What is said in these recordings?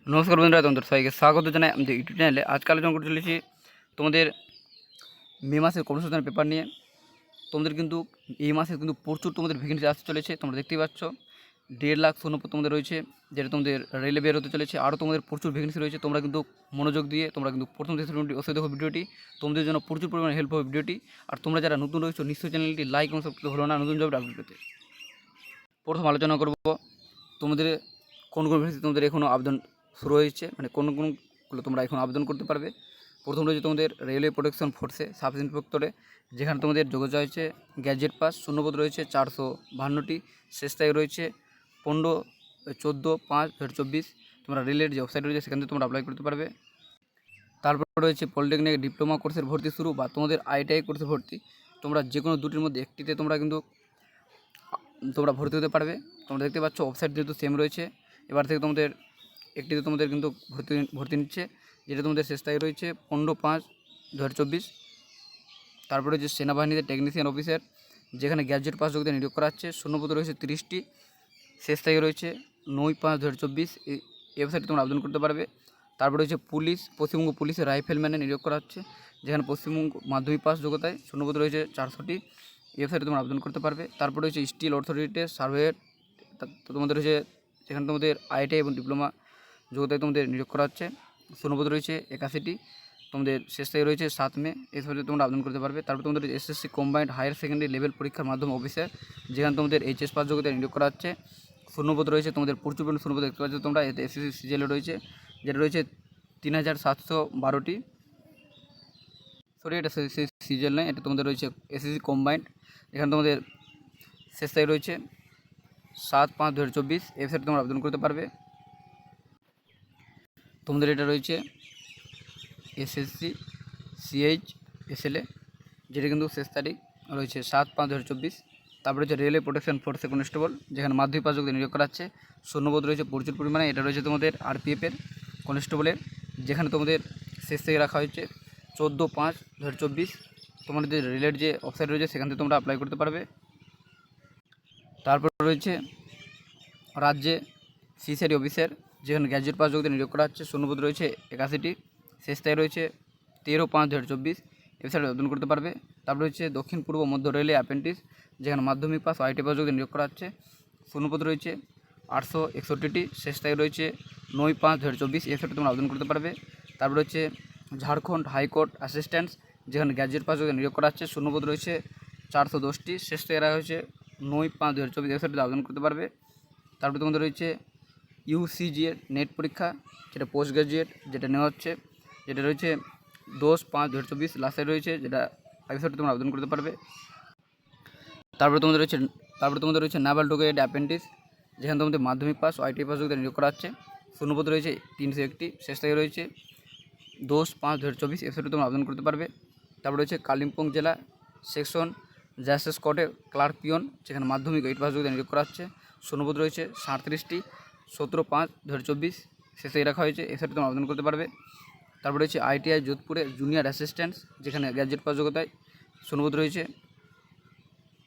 নমস্কার বন্ধুরা, তোমাদের সবাইকে স্বাগত জানাই আমাদের ইউটিউব চ্যানেলে। আজকে আলোচনা করতে চলেছি তোমাদের মে মাসের কর্মসংস্থানের পেপার নিয়ে। তোমাদের কিন্তু এই মাসে কিন্তু প্রচুর তোমাদের ভ্যাকেন্সি আসতে চলেছে। তোমরা দেখতেই পাচ্ছ 1.5 লাখ শূন্যপদ তোমাদের রয়েছে, যেটা তোমাদের রেলে বের হতে চলেছে। আরও তোমাদের প্রচুর ভ্যাকেন্সি রয়েছে। তোমরা কিন্তু মনোযোগ দিয়ে তোমরা কিন্তু প্রথম থেকে অবশ্যই দেখো ভিডিওটি। তোমাদের জন্য প্রচুর পরিমাণে হেল্প হবে ভিডিওটি। আর তোমরা যারা নতুন রয়েছো নিশ্চয়ই চ্যানেলটি লাইক এবং সাবস্ক্রাইব হলো না নতুন জব আপডেট পেতে। প্রথম আলোচনা করব তোমাদের কোন কোন ভ্যাকেন্সি তোমাদের এখনও আবেদন শুরু হয়েছে, মানে কোনগুলো তোমরা এখন আবেদন করতে পারবে। প্রথম রয়েছে তোমাদের রেলওয়ে প্রোটেকশন ফোর্সে সাব ইন্সপেক্টরে, যেখানে তোমাদের যোগ্যতা হয়েছে গ্র্যাজুয়েট পাস। শূন্যপদ রয়েছে 452টি। শেষ তারিখ রয়েছে 15/14/2024। তোমরা রেলের যে ওয়েবসাইট রয়েছে সেখান থেকে তোমরা অ্যাপ্লাই করতে পারবে। তারপর রয়েছে পলিটেকনিক ডিপ্লোমা কোর্সের ভর্তি শুরু বা তোমাদের ITI কোর্সে ভর্তি। তোমরা যে কোনো দুটির মধ্যে একটিতে তোমরা ভর্তি হতে পারবে। তোমরা দেখতে পাচ্ছ ওয়েবসাইট যেহেতু সেম রয়েছে, এবার থেকে তোমাদের একটিতে তোমাদের কিন্তু ভর্তি নিচ্ছে, যেটা তোমাদের শেষ তারিখ রয়েছে 15/5/2024। তারপরে রয়েছে সেনাবাহিনীতে টেকনিশিয়ান অফিসার, যেখানে গ্র্যাজুয়েট পাস যোগ্যতা নিয়োগ করা হচ্ছে। শূন্যপদ রয়েছে 30টি। শেষ তারিখ রয়েছে 9/5/2024। এই ওয়েবসাইটে তোমরা আবেদন করতে পারবে। তারপরে রয়েছে পশ্চিমবঙ্গ পুলিশের রাইফেলম্যানে নিয়োগ করা হচ্ছে, যেখানে পশ্চিমবঙ্গ মাধ্যমিক পাস যোগ্যতায়। শূন্যপদ রয়েছে 400টি। এই ওয়েবসাইটে তোমরা আবেদন করতে পারবে। তারপরে রয়েছে স্টিল অথরিটিতে সার্ভেয়ার, তোমাদের রয়েছে যেখানে তোমাদের ITI এবং ডিপ্লোমা যোগ্যতায় তোমাদের নিয়োগ করা হচ্ছে। শূন্যপদ রয়েছে 81টি। তোমাদের শেষ তারিখ রয়েছে 7 মে। এই সময় তোমরা আবেদন করতে পারবে। তারপর তোমাদের SSC combined higher secondary level পরীক্ষার মাধ্যমে অফিসার, যেখানে তোমাদের HS পাস যোগ্যতায় নিয়োগ করা হচ্ছে। শূন্যপদ রয়েছে তোমাদের প্রচুর পরিমাণে শূন্যপদ দেখতে পাচ্ছ তোমরা। এতে SSC CGL রয়েছে, যেটা রয়েছে 3712টি। সরি, এটা CGL নয়, এটা তোমাদের রয়েছে SSC কম্বাইন্ড, এখানে তোমাদের শেষ তারিখ রয়েছে 7/5/2024। ওয়েবসাইটে তোমরা আবেদন করতে পারবে। তোমাদের এটা রয়েছে SSC CHSLA, যেটা কিন্তু শেষ তারিখ রয়েছে 7/5/2024। তারপরে রয়েছে রেলওয়ে প্রোটেকশন ফোর্সে কনস্টেবল, যেখানে মাধ্যমিক পাস যোগ্যতা নিয়োগ করা হচ্ছে। শূন্যপদ রয়েছে প্রচুর পরিমাণে। এটা রয়েছে তোমাদের RPF-এর কনস্টেবলের, যেখানে তোমাদের শেষ থেকে রাখা হয়েছে 14/5/2024। তোমাদের যে রেলের যে ওয়েবসাইট রয়েছে সেখান থেকে তোমরা অ্যাপ্লাই করতে পারবে। তারপর রয়েছে রাজ্যে ফিশারি অফিসার, যেখানে গ্র্যাজুয়েট পাস যোগ্যতা নিয়োগ করা হচ্ছে। শূন্যপদ রয়েছে 81টি। শেষ তারিখ রয়েছে 13/5/2024। ওয়েবসাইটে আবেদন করতে পারবে। তারপর রয়েছে দক্ষিণ পূর্ব মধ্য রেলে অ্যাপ্রেন্টিস, যেখানে মাধ্যমিক পাস ITI পাস যোগ্যতা নিয়োগ করা হচ্ছে। শূন্যপদ রয়েছে 861টি। শেষ তারিখ রয়েছে 9/5/2024। ওয়েবসাইটে তোমরা আবেদন করতে পারবে। তারপর রয়েছে ঝাড়খণ্ড হাইকোর্ট অ্যাসিস্ট্যান্ট, যেখানে গ্র্যাজুয়েট পাস যোগ্যতা নিয়োগ করা হচ্ছে। শূন্যপদ রয়েছে 410টি। শেষ তারিখ রাখা হয়েছে 9/5/2024। ওয়েবসাইটে আবেদন করতে পারবে। তারপরে তোমাদের রয়েছে UCG এর নেট পরীক্ষা, যেটা পোস্ট গ্রাজুয়েট, যেটা নেওয়া হচ্ছে, যেটা রয়েছে 10/5/2024 লাস্টে রয়েছে, যেটা ওয়েবসাইটে তোমরা আবেদন করতে পারবে। তারপরে তোমাদের রয়েছে নাভাল ডোগেড অ্যাপ্রেন্টিস, যেখানে তোমাদের মাধ্যমিক পাস ITI পাস যোগ্যতা নিয়োগ করা হচ্ছে। শূন্যপদ রয়েছে 301টি। শেষ তারিখ রয়েছে 10/5/2024। ওয়েবসাইটে তোমরা আবেদন করতে পারবে। তারপরে রয়েছে কালিম্পং জেলা সেকশন জাস্টিস কোর্টের ক্লার্ক পিয়ন, যেখানে মাধ্যমিক 8 পাস যোগ্যতা নিয়োগ করা হচ্ছে। শূন্যপদ রয়েছে 37টি। 17/5/2024 শেষে রাখা হয়েছে। ওয়েবসাইটে তোমরা আবেদন করতে পারবে। তারপরে রয়েছে ITI যোধপুরে জুনিয়র অ্যাসিস্ট্যান্ট, যেখানে গ্র্যাজুয়েট পাস যোগ্যতায়। শূন্যপদ রয়েছে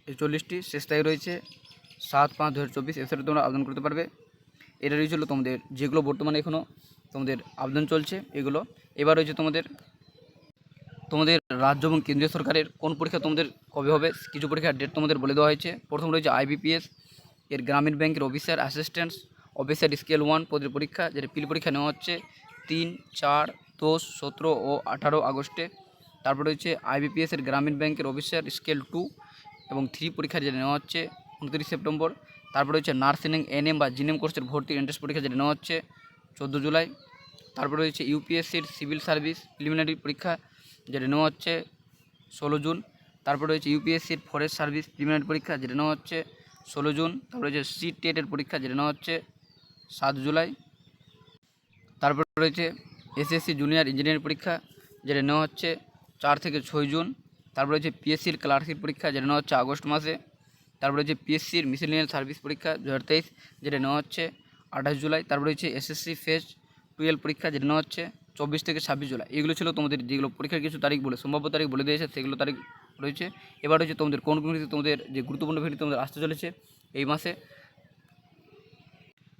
41টি। শেষ তারিখ রয়েছে 7/5/2024। ওয়েবসাইটে তোমরা আবেদন করতে পারবে। এটা রয়েছিল তোমাদের যেগুলো বর্তমানে এখনও তোমাদের আবেদন চলছে এগুলো। এবার রয়েছে তোমাদের রাজ্য এবং কেন্দ্রীয় সরকারের কোন পরীক্ষা তোমাদের কবে হবে, কিছু পরীক্ষার ডেট তোমাদের বলে দেওয়া হয়েছে। প্রথম রয়েছে IBPS এর গ্রামীণ ব্যাংকের অফিসার অ্যাসিস্ট্যান্ট অফিসার স্কেল 1 পদের পরীক্ষা, যেটা পিল পরীক্ষা নেওয়া হচ্ছে 3, 4, 10, 17 ও 18 আগস্টে। তারপর রয়েছে IBPS এর গ্রামীণ ব্যাংকের অফিসার স্কেল 2 এবং 3 পরীক্ষা, যেটা নেওয়া হচ্ছে 29 সেপ্টেম্বর। তারপর রয়েছে নার্সিং NM বা GNM কোর্সের ভর্তি এন্ট্রান্স পরীক্ষা, যেটা নেওয়া হচ্ছে 14 জুলাই। তারপর রয়েছে UPSCর সিভিল সার্ভিস প্রিলিমিনারি পরীক্ষা, যেটা নেওয়া হচ্ছে 16 জুন। তারপর রয়েছে UPSCর ফরেস্ট সার্ভিস প্রিলিমিনারি পরীক্ষা, যেটা নেওয়া হচ্ছে 16 জুন। তারপর রয়েছে CTET-এর পরীক্ষা, যেটা নেওয়া হচ্ছে 7 জুলাই। তারপর রয়েছে SSC জুনিয়র ইঞ্জিনিয়ারিং পরীক্ষা, যেটা নেওয়া হচ্ছে 4 থেকে 6 জুন। তারপর রয়েছে PSCর ক্লার্কশিপ পরীক্ষা, যেটা নেওয়া হচ্ছে আগস্ট মাসে। তারপর রয়েছে PSCর মিসেলিনিয়াস সার্ভিস পরীক্ষা 2023, যেটা নেওয়া হচ্ছে 28 জুলাই। তারপর রয়েছে SSC ফেজ 12 পরীক্ষা, যেটা নেওয়া হচ্ছে 24 থেকে 26 জুলাই। এগুলো ছিল তোমাদের যেগুলো পরীক্ষার কিছু তারিখ বলে সম্ভাব্য তারিখ বলে দিয়েছে, সেগুলো তারিখ রয়েছে। এবার রয়েছে তোমাদের কোন তোমাদের যে গুরুত্বপূর্ণ ভিডিও তোমাদের আসতে চলেছে এই মাসে।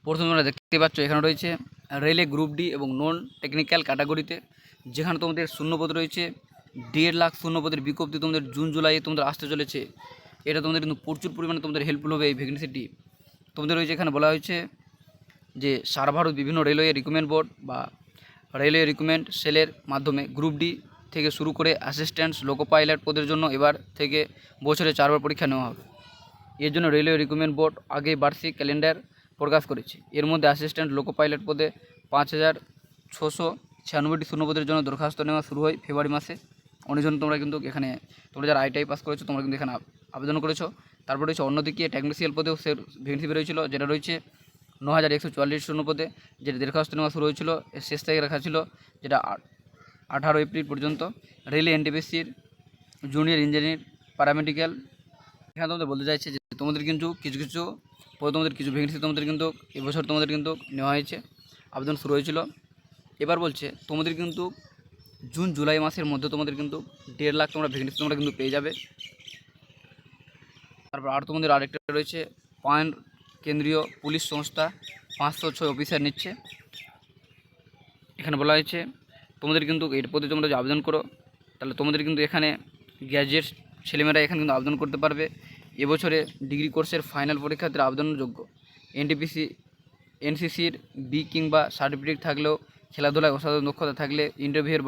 প্রথমে তোমরা দেখতে পাচ্ছ এখানে রয়েছে রেলে গ্রুপ ডি এবং নন টেকনিক্যাল ক্যাটাগরিতে, যেখানে তোমাদের শূন্যপদ রয়েছে 1.5 লাখ শূন্যপদের বিজ্ঞপ্তি তোমাদের জুন জুলাইয়ে তোমাদের আসতে চলেছে। এটা তোমাদের কিন্তু প্রচুর পরিমাণে তোমাদের হেল্পফুল হবে এই ভ্যাকেন্সিটি। তোমাদের রয়েছে এখানে বলা হয়েছে যে সারা ভারত বিভিন্ন রেলওয়ে রিক্রুটমেন্ট বোর্ড বা রেলওয়ে রিক্রুটমেন্ট সেলের মাধ্যমে গ্রুপ ডি থেকে শুরু করে অ্যাসিস্ট্যান্ট লোকো পাইলট পদের জন্য এবার থেকে বছরে 4 বার পরীক্ষা নেওয়া হবে। এর জন্য রেলওয়ে রিক্রুটমেন্ট বোর্ড আগে বার্ষিক ক্যালেন্ডার প্রকাশ করেছে। এর মধ্যে অ্যাসিস্ট্যান্ট লোকো পাইলট পদে 5,696টি শূন্যপদের জন্য দরখাস্ত নেওয়া শুরু হয় ফেব্রুয়ারি মাসে। অনেক জন্য তোমরা কিন্তু এখানে তোমরা যারা আইটিআই পাস করেছো তোমরা কিন্তু এখানে আবেদন করেছো। তারপর রয়েছে অন্যদিকে টেকনিশিয়াল পদেও সে ভ্যাকেন্সি বেরোয়েছিল, যেটা রয়েছে 9,144 শূন্যপদে, যেটা দরখাস্ত নেওয়া শুরু হয়েছিল। এর শেষ তারিখ রাখা ছিল যেটা 18 এপ্রিল পর্যন্ত। রেলে এনটিপিসির জুনিয়র ইঞ্জিনিয়ার প্যারামেডিক্যাল, এখানে তোমাদের বলতে চাইছে যে তোমাদের কিন্তু কিছু পদে তোমাদের কিছু ভ্যাকেন্সি তোমাদের কিন্তু এবছর তোমাদের কিন্তু নেওয়া হয়েছে, আবেদন শুরু হয়েছিল। এবার বলছে তোমাদের কিন্তু জুন জুলাই মাসের মধ্যে তোমাদের কিন্তু 1.5 লাখ তোমরা ভ্যাকেন্সি তোমরা কিন্তু পেয়ে যাবে। তারপর আর তোমাদের আরেকটা রয়েছে পয়েন্ট কেন্দ্রীয় পুলিশ সংস্থা 506 অফিসার নিচ্ছে। এখানে বলা হয়েছে তোমাদের কিন্তু এর পদে তোমরা যদি আবেদন করো তাহলে তোমাদের কিন্তু এখানে গ্র্যাজুয়েট ছেলেমেয়েরা এখানে কিন্তু আবেদন করতে পারবে। এবছরে ডিগ্রি কোর্সের ফাইনাল পরীক্ষাতে আবেদনযোগ্য। এনসিসির বি কিংবা সার্টিফিকেট থাকলেও খেলাধুলায় অসাধারণ দক্ষতা থাকলে ইন্টারভিউর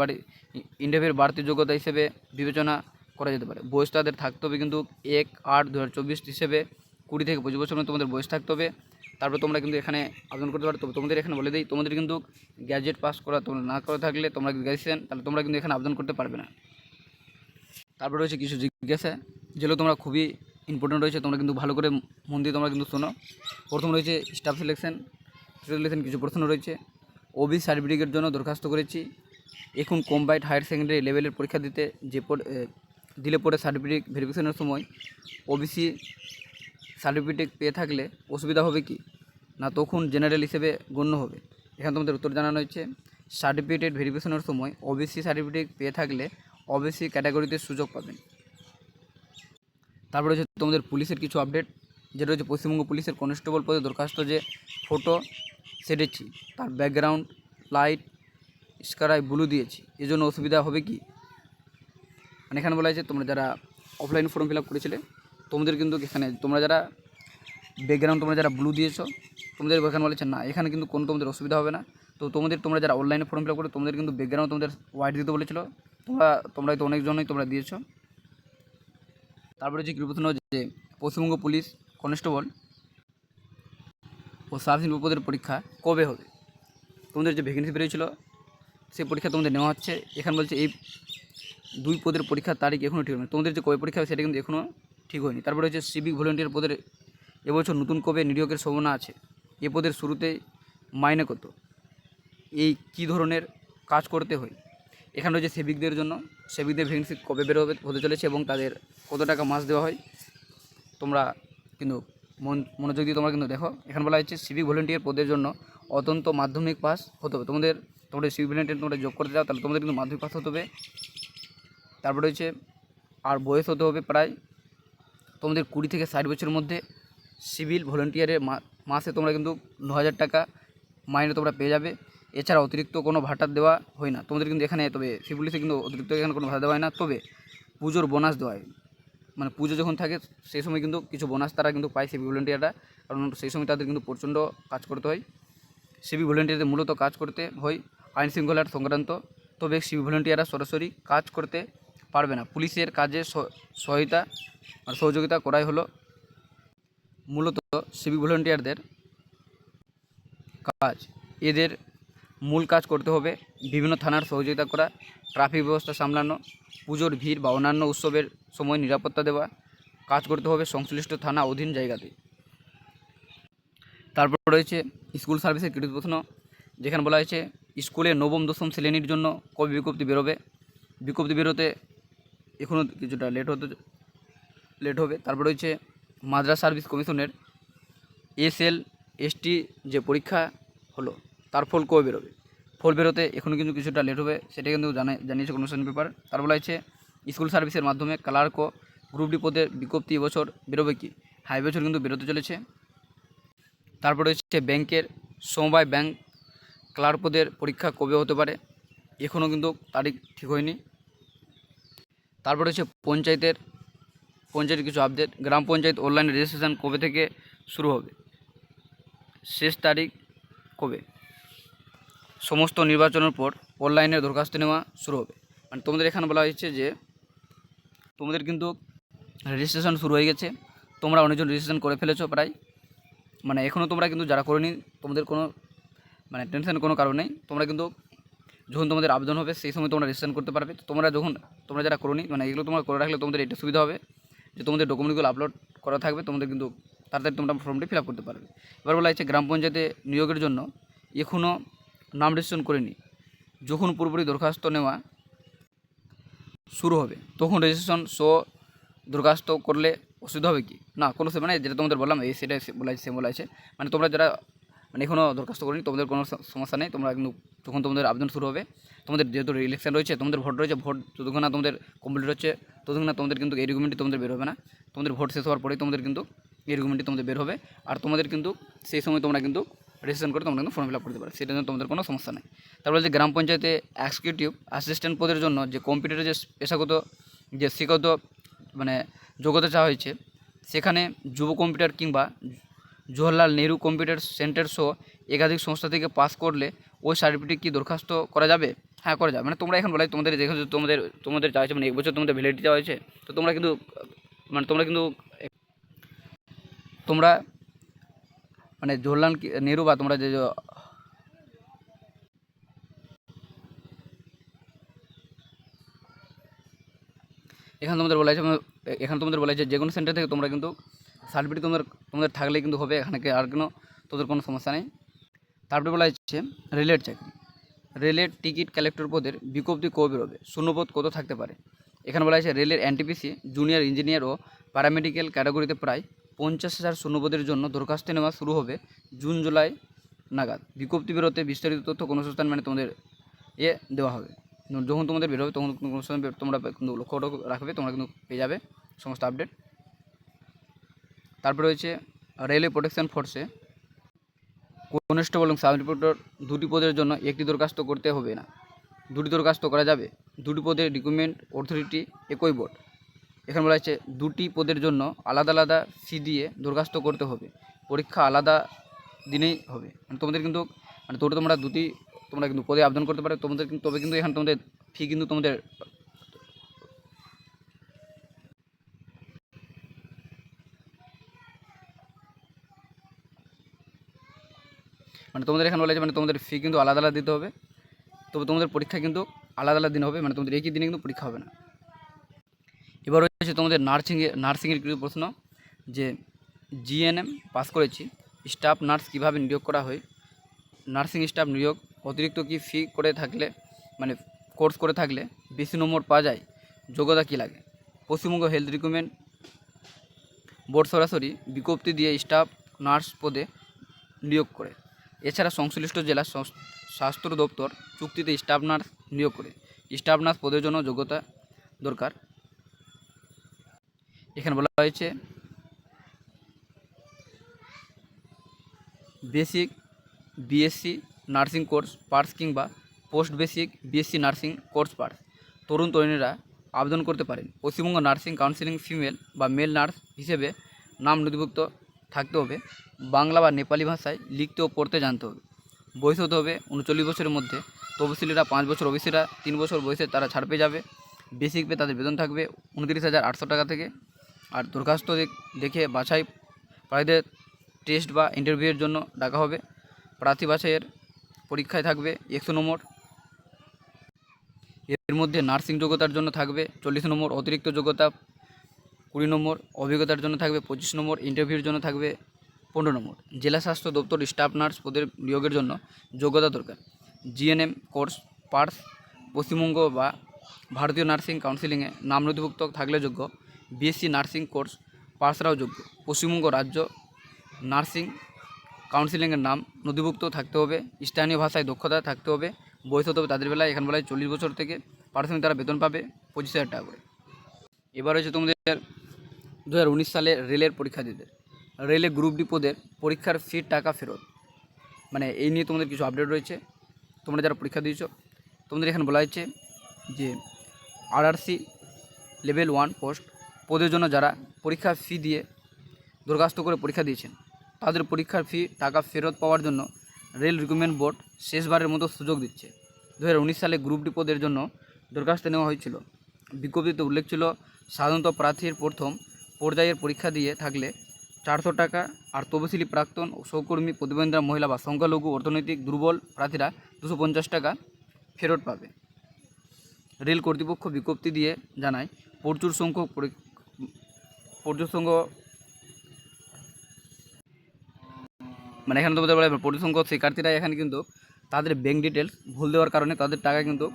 বাড়তি যোগ্যতা হিসেবে বিবেচনা করা যেতে পারে। বয়স তাদের থাকতে হবে কিন্তু 1/8/2024 হিসেবে 20 থেকে 25 বছর মধ্যে তোমাদের বয়স থাকতে হবে। তারপর তোমরা কিন্তু এখানে আবেদন করতে পারো। তবে তোমাদের এখানে বলে দিই, তোমাদের কিন্তু গ্র্যাজুয়েট পাস করা তোমরা না করে থাকলে তোমরা গ্র্যাজুয়েশন, তাহলে তোমরা কিন্তু এখানে আবেদন করতে পারবে না। তারপর রয়েছে কিছু জিজ্ঞাসা যেগুলো তোমরা খুবই ইম্পর্টেন্ট রয়েছে, তোমরা কিন্তু ভালো করে মন দিয়ে তোমরা কিন্তু শোনো। প্রথম রয়েছে স্টাফ সিলেকশন কিছু প্রশ্ন রয়েছে। ওবিসি সার্টিফিকেটের জন্য দরখাস্ত করেছি, এখন কম্বাইন্ড হায়ার সেকেন্ডারি লেভেলের পরীক্ষা দিলে পরে সার্টিফিকেট ভেরিফিকেশনের সময় ওবিসি সার্টিফিকেট পেয়ে থাকলে অসুবিধা হবে কি না, তখন জেনারেল হিসেবে গণ্য হবে। এখানে তোমাদের উত্তর জানানো হয়েছে সার্টিফিকেট ভেরিফিকেশনের সময় ওবিসি সার্টিফিকেট পেয়ে থাকলে ওবিসি ক্যাটাগরিতে সুযোগ পাবেন। তারপরে হচ্ছে তোমাদের পুলিশের কিছু আপডেট, যেটা হচ্ছে পশ্চিমবঙ্গ পুলিশের কনস্টেবল পদে দরখাস্ত যে ফটো সেটেছি, তার ব্যাকগ্রাউন্ড লাইট স্কারাই ব্লু দিয়েছি, এজন্য অসুবিধা হবে কি, মানে এখানে বলা হয়েছে তোমরা যারা অফলাইন ফর্ম ফিল আপ করেছিলে তোমাদের কিন্তু এখানে তোমরা যারা ব্যাকগ্রাউন্ড তোমরা যারা ব্লু দিয়েছো তোমাদের এখানে বলেছে না, এখানে কিন্তু কোনো তোমাদের অসুবিধা হবে না। তো তোমরা যারা অনলাইনে ফর্ম ফিল আপ করে তোমাদের কিন্তু ব্যাকগ্রাউন্ড তোমাদের হোয়াইট দিতে বলেছিল, তোমরা তো অনেকজনই তোমরা দিয়েছো। তারপরে যে প্রশ্ন যে পশ্চিমবঙ্গ পুলিশ কনস্টেবল ও সাব ইন্সপেক্টর পদের পরীক্ষা কবে হবে, তোমাদের যে ভ্যাকেন্সি বেরিয়েছিল সেই পরীক্ষা তোমাদের নেওয়া হচ্ছে। এখানে বলছে এই 2 পদের পরীক্ষার তারিখ এখনও ঠিক হয়নি, তোমাদের যে কবে পরীক্ষা হবে সেটা কিন্তু এখনও ঠিক হয়নি। তারপরে হচ্ছে সিভিক ভলেন্টিয়ার পদের এবছর নতুন কবে নিয়োগের সম্ভাবনা আছে, এ পদের শুরুতে মাইনে কত, এই কী ধরনের কাজ করতে হয়। এখানে রয়েছে সেভিকদের জন্য, সেভিকদের ভ্যাকেন্সি কবে হতে চলেছে এবং তাদের কত টাকা মাস দেওয়া হয়। তোমরা কিন্তু মনোযোগ দিয়ে তোমরা কিন্তু দেখো। এখানে বলা হচ্ছে সিভিক ভলেন্টিয়ার পদের জন্য অত্যন্ত মাধ্যমিক পাস হতে হবে। তোমাদের সিভিক ভলেন্টিয়ার তোমরা যোগ করতে যাও তাহলে তোমাদের কিন্তু মাধ্যমিক পাস হতে হবে। তারপরে হচ্ছে আর বয়স হতে হবে প্রায় তোমাদের 20 থেকে 60 বছরের মধ্যে। সিভিল ভলেন্টিয়ারের মাসে তোমরা কিন্তু 9,000 টাকা মাইনে তোমরা পেয়ে যাবে। এছাড়া অতিরিক্ত কোনো ভাতা দেওয়া হয় না তোমাদের কিন্তু এখানে। তবে সিভিল পুলিশে কিন্তু অতিরিক্ত এখানে কোনো ভাতা দেওয়া হয় না, তবে পুজোর বোনাস দেওয়া হয়, মানে পুজো যখন থাকে সেই সময় কিন্তু কিছু বোনাস তারা কিন্তু পায় সিভিক ভলেন্টিয়াররা, কারণ সেই সময় তাদের কিন্তু প্রচণ্ড কাজ করতে হয়। সিভিক ভলেন্টিয়ারদের মূলত কাজ করতে হয় আইন শৃঙ্খলার সংক্রান্ত, তবে সিভিক ভলেন্টিয়াররা সরাসরি কাজ করতে পারবে না। পুলিশের কাজে সহযোগিতা করাই হলো মূলত সিভিক ভলেন্টিয়ারদের কাজ। এদের মূল কাজ করতে হবে বিভিন্ন থানার সহযোগিতা করা, ট্রাফিক ব্যবস্থা সামলানো, পুজোর ভিড় বা অন্যান্য উৎসবের সময় নিরাপত্তা দেওয়া, কাজ করতে হবে সংশ্লিষ্ট থানা অধীন জায়গাতে। তারপর রয়েছে স্কুল সার্ভিসের কিছু প্রশ্ন, যেখানে বলা হয়েছে স্কুলে নবম দশম শ্রেণীর জন্য কবে বিজ্ঞপ্তি বেরোবে, বিজ্ঞপ্তি বেরোতে এখনও কিছুটা লেট হবে। তারপর রয়েছে মাদ্রাস সার্ভিস কমিশনের SLST যে পরীক্ষা হলো তার ফল কবে বেরোবে, ফল বেরোতে এখনও কিন্তু কিছুটা লেট হবে, সেটা কিন্তু জানিয়েছে কমিশন পেপার। তার বলা হয়েছে স্কুল সার্ভিসের মাধ্যমে ক্লার্ক ও গ্রুপ ডি পদের বিজ্ঞপ্তি এবছর বেরোবে কি, হ্যাঁ এবছর কিন্তু বেরোতে চলেছে। তারপর রয়েছে ব্যাংকের সমবায় ব্যাংক ক্লার্ক পদের পরীক্ষা কবে হতে পারে, এখনও কিন্তু তারিখ ঠিক হয়নি। তারপরে হচ্ছে পঞ্চায়েতের কিছু আপডেট। গ্রাম পঞ্চায়েত অনলাইন রেজিস্ট্রেশন কবে থেকে শুরু হবে, শেষ তারিখ কবে। সমস্ত নির্বাচনের পর অনলাইনে দরখাস্ত নেওয়া শুরু হবে। মানে তোমাদের এখানে বলা হয়েছে যে তোমাদের কিন্তু রেজিস্ট্রেশন শুরু হয়ে গেছে, তোমরা অনেকজন রেজিস্ট্রেশন করে ফেলেছো প্রায়। মানে এখনও তোমরা কিন্তু যারা করেনি তোমাদের কোনো মানে টেনশনের কোনো কারণ নেই। তোমরা কিন্তু যখন তোমাদের আবেদন হবে সেই সময় তোমরা রেজিস্ট্রেশন করতে পারবে। তো তোমরা যারা করোনি, মানে এগুলো তোমরা করে রাখলে তোমাদের এটা সুবিধা হবে যে তোমাদের ডকুমেন্টগুলো আপলোড করা থাকবে, তোমাদের কিন্তু তাড়াতাড়ি তোমরা ফর্মটি ফিল আপ করতে পারবে। এবার বলা হচ্ছে গ্রাম পঞ্চায়েতে নিয়োগের জন্য এখনও নাম রেজিস্ট্রেশন করেনি, যখন পুরোপুরি দরখাস্ত নেওয়া শুরু হবে তখন রেজিস্ট্রেশন দরখাস্ত করলে অসুবিধা হবে কি না, কোনো মানে যেটা তোমাদের বললাম এই সেটাই বলা আছে। মানে তোমরা যারা মানে এখনও দরখাস্ত করেনি তোমাদের কোনো সমস্যা নেই। তোমরা কিন্তু যখন তোমাদের আবেদন শুরু হবে, তোমাদের যেহেতু ইলেকশন রয়েছে, তোমাদের ভোট রয়েছে, ভোট যতক্ষণ না তোমাদের কমপ্লিট হচ্ছে ততক্ষণ না তোমাদের কিন্তু এই ডকুমেন্টটি তোমাদের বের হবে না। তোমাদের ভোট শেষ হওয়ার পরেই তোমাদের কিন্তু এই ডকুমেন্টটি তোমাদের বের হবে। আর তোমাদের কিন্তু সেই সময় তোমরা কিন্তু রেজিস্ট্রেশন করে তোমরা কিন্তু ফর্ম ফিল আপ করতে পারো, সেটার জন্য তোমাদের কোনো সমস্যা নেই। তারপরে যে গ্রাম পঞ্চায়েতে এক্সিকিউটিভ অ্যাসিস্ট্যান্ট পদের জন্য যে কম্পিউটারে যে পেশাগত যে শিক্ষাগত মানে যোগ্যতা চাওয়া হয়েছে, সেখানে যুব কম্পিউটার কিংবা জওহরলাল নেহরু কম্পিউটার সেন্টার সহ একাধিক সংস্থা থেকে পাস করলে ওই সার্টিফিকেট কি দরখাস্ত করা যাবে? হ্যাঁ, করা যাবে। মানে তোমরা এখন বলাই তোমাদের যেহেতু তোমাদের চাইছে মানে 1 বছর তোমাদের ভ্যালিডিটি দেওয়া হয়েছে, তো তোমরা কিন্তু তোমরা মানে জওহরলাল নেহরু বা তোমরা যে এখানে তোমাদের বলা হয়েছে যে কোনো সেন্টার থেকে তোমরা কিন্তু সার্টিফিকেট তোমাদের থাকলে কিন্তু হবে, এখানে আর তোদের কোনো সমস্যা নেই। তারপরে বলা হচ্ছে রেলের চাকরি। রেলের টিকিট কালেক্টর পদের বিজ্ঞপ্তি কবে বেরোবে, শূন্যপদ কত থাকতে পারে। এখানে বলা হয়েছে রেলের এনটিপিসি জুনিয়র ইঞ্জিনিয়ার ও প্যারামেডিক্যাল ক্যাটাগরিতে প্রায় 50,000 শূন্যপদের জন্য দরখাস্ত নেওয়া শুরু হবে জুন জুলাই নাগাদ। বিজ্ঞপ্তি বেরোতে বিস্তারিত তথ্য কোনো সংস্থান মানে তোমাদের দেওয়া হবে। যখন তোমাদের বেরোবে তখন কোনো সময় তোমরা কিন্তু লক্ষ্য রাখবে, তোমরা কিন্তু পেয়ে যাবে সমস্ত আপডেট। তারপরে রয়েছে রেলওয়ে প্রোটেকশন ফোর্সে কনস্টেবল এবং সাব ইন্সপেক্টর 2টি পদের জন্য একটি দরখাস্ত করতে হবে না, 2টি দরখাস্ত করা যাবে। 2টি পদের রিক্রুটমেন্ট অথরিটি একই বোর্ড। এখানে বলা হচ্ছে 2টি পদের জন্য আলাদা আলাদা ফি দিয়ে দরখাস্ত করতে হবে, পরীক্ষা আলাদা দিনেই হবে। মানে তোমাদের কিন্তু মানে তোমরা কিন্তু পদে আবেদন করতে পারো তোমাদের কিন্তু, তবে কিন্তু এখানে তোমাদের ফি কিন্তু তোমাদের মানে তোমাদের এখানে বলা হয়েছে মানে তোমাদের ফি কিন্তু আলাদা আলাদা দিতে হবে, তবে তোমাদের পরীক্ষা কিন্তু আলাদা আলাদা দিন হবে, মানে তোমাদের একই দিনে কিন্তু পরীক্ষা হবে না। এবার হচ্ছে তোমাদের নার্সিংয়ের কিছু প্রশ্ন, যে জিএনএম পাস করেছি, স্টাফ নার্স কীভাবে নিয়োগ করা হয়, নার্সিং স্টাফ নিয়োগ অতিরিক্ত কি ফি করে থাকলে মানে কোর্স করে থাকলে বেশি নম্বর পাওয়া যায়, যোগ্যতা কী লাগে। পশ্চিমবঙ্গ হেলথ রিক্রুটমেন্ট বোর্ড সরাসরি বিজ্ঞপ্তি দিয়ে স্টাফ নার্স পদে নিয়োগ করে। এছাড়া সংশ্লিষ্ট জেলা স্বাস্থ্য দপ্তর চুক্তিতে স্টাফ নার্স নিয়োগ করে। স্টাফ নার্স পদের জন্য যোগ্যতা দরকার। এখানে বলা হয়েছে basic BSc nursing course pass কিংবা post basic BSc nursing course pass তরুণ তরুণীরা আবেদন করতে পারেন। পশ্চিমবঙ্গ নার্সিং কাউন্সিলিং ফিমেল বা মেল নার্স হিসেবে নাম নথিভুক্ত থাকতে হবে, বাংলা বা নেপালি ভাষায় লিখতে ও পড়তে জানতে হবে, বয়স হতে হবে 39 বছরের মধ্যে। তফসিলিরা 5 বছর, ওবিসিরা 3 বছর বয়সে তারা ছাড় পেয়ে যাবে। বেসিক পে তাদের বেতন থাকবে 29,800 টাকা থেকে। আর দরখাস্ত দেখে বাছাই প্রার্থীদের টেস্ট বা ইন্টারভিউয়ের জন্য ডাকা হবে। প্রার্থী বাছাইয়ের পরীক্ষায় থাকবে 100 নম্বর, এর মধ্যে নার্সিং যোগ্যতার জন্য থাকবে 40 নম্বর, অতিরিক্ত যোগ্যতা 20 নম্বর, অভিজ্ঞতার জন্য থাকবে 25 নম্বর, ইন্টারভিউর জন্য থাকবে 15 নম্বর। জেলা স্বাস্থ্য দপ্তর স্টাফ নার্স পদের নিয়োগের জন্য যোগ্যতা দরকার। জিএনএম কোর্স পাস পশ্চিমবঙ্গ বা ভারতীয় নার্সিং কাউন্সিলিংয়ে নাম নথিভুক্ত থাকলে যোগ্য। বিএসসি নার্সিং কোর্স পাসরাও যোগ্য। পশ্চিমবঙ্গ রাজ্য নার্সিং কাউন্সিলিংয়ের নাম নথিভুক্ত থাকতে হবে, স্থানীয় ভাষায় দক্ষতা থাকতে হবে, বয়স হতে হবে তাদের বেলায় এখানে বেলায় 40 বছর থেকে। পারিশ্রমিক তারা বেতন পাবে 25,000 টাকা করে। এবার হচ্ছে তোমাদের 2019 সালে রেলের পরীক্ষার্থীদের রেলে গ্রুপ ডি পদের পরীক্ষার ফির টাকা ফেরত, মানে এই নিয়ে তোমাদের কিছু আপডেট রয়েছে। তোমরা যারা পরীক্ষা দিয়েছো তোমাদের এখানে বলা হয়েছে যে আরআরসি লেভেল 1 পোস্ট পদের জন্য যারা পরীক্ষার ফি দিয়ে দরখাস্ত করে পরীক্ষা দিয়েছেন তাদের পরীক্ষার ফি টাকা ফেরত পাওয়ার জন্য রেল রিক্রুটমেন্ট বোর্ড শেষবারের মতো সুযোগ দিচ্ছে। 2019 সালে গ্রুপ ডি পদের জন্য দরখাস্ত নেওয়া হয়েছিল। বিজ্ঞপ্তিতে উল্লেখ ছিল সাধারণত প্রার্থীর প্রথম পর্যায়ের পরীক্ষা দিয়ে থাকলে 400 টাকা, আর তপশিলি প্রাক্তন ও সহকর্মী প্রতিবন্ধী মহিলা বা সংখ্যালঘু অর্থনৈতিক দুর্বল প্রার্থীরা 250 টাকা ফেরত পাবে। রেল কর্তৃপক্ষ বিজ্ঞপ্তি দিয়ে জানায় প্রচুর সংখ্যক মানে এখানে তোমাদের বলা প্রচুর সংখ্যক শিক্ষার্থীরা এখানে কিন্তু তাদের ব্যাঙ্ক ডিটেলস ভুল দেওয়ার কারণে তাদের টাকা কিন্তু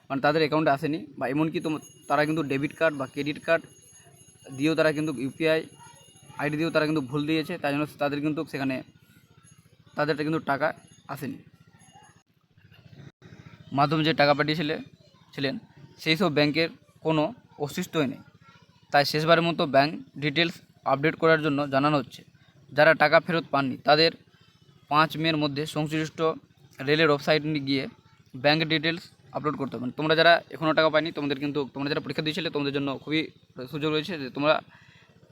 মানে তাদের অ্যাকাউন্টে আসেনি, বা এমনকি তারা কিন্তু ডেবিট কার্ড বা ক্রেডিট কার্ড দিয়েও তারা কিন্তু ইউপিআই আইডি দিয়েও তারা কিন্তু ভুল দিয়েছে, তাই জন্য তাদের কিন্তু সেখানে তাদেরটা কিন্তু টাকা আসেনি। মাধ্যমে যে টাকা পাঠিয়েছিলেন সেই সব ব্যাংকের কোনো অস্তিত্বই নেই। তাই শেষবারের মতো ব্যাংক ডিটেলস আপডেট করার জন্য জানানো হচ্ছে। যারা টাকা ফেরত পাননি তাদের 5 মের মধ্যে সংশ্লিষ্ট রেলের ওয়েবসাইটে গিয়ে ব্যাংক ডিটেলস আপলোড করতে হবে। তোমরা যারা এখনও টাকা পাইনি তোমরা যারা পরীক্ষা দিয়েছিলে তোমাদের জন্য খুবই সুযোগ রয়েছে যে তোমরা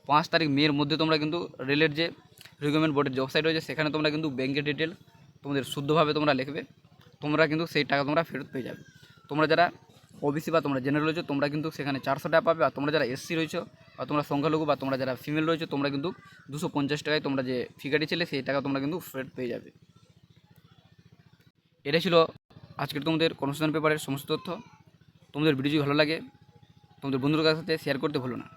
5 তারিখ মের মধ্যে তোমরা কিন্তু রেলের যে রিক্রুটমেন্ট বোর্ডের যে ওয়েবসাইট রয়েছে সেখানে তোমরা কিন্তু ব্যাংকের ডিটেলস তোমাদের শুদ্ধভাবে তোমরা লিখবে, তোমরা কিন্তু সেই টাকা তোমরা ফেরত পেয়ে যাবে। তোমরা যারা ওবিসি বা তোমরা জেনারেল রয়েছো তোমরা কিন্তু সেখানে 400 টাকা পাবে, আর তোমরা যারা এসসি রয়েছো বা তোমরা সংখ্যালঘু বা তোমরা যারা ফিমেল রয়েছো তোমরা কিন্তু 250 টাকায় তোমরা যে ফি কাটিয়েছিলে সেই টাকা তোমরা কিন্তু ফেরত পেয়ে যাবে। এটাই ছিল আজকের তোমাদের কনস্টিটিউশন পেপারের সমস্ত তথ্য। তোমাদের ভিডিও যদি ভালো লাগে তোমাদের বন্ধুদের সাথে শেয়ার করতে ভুলো না।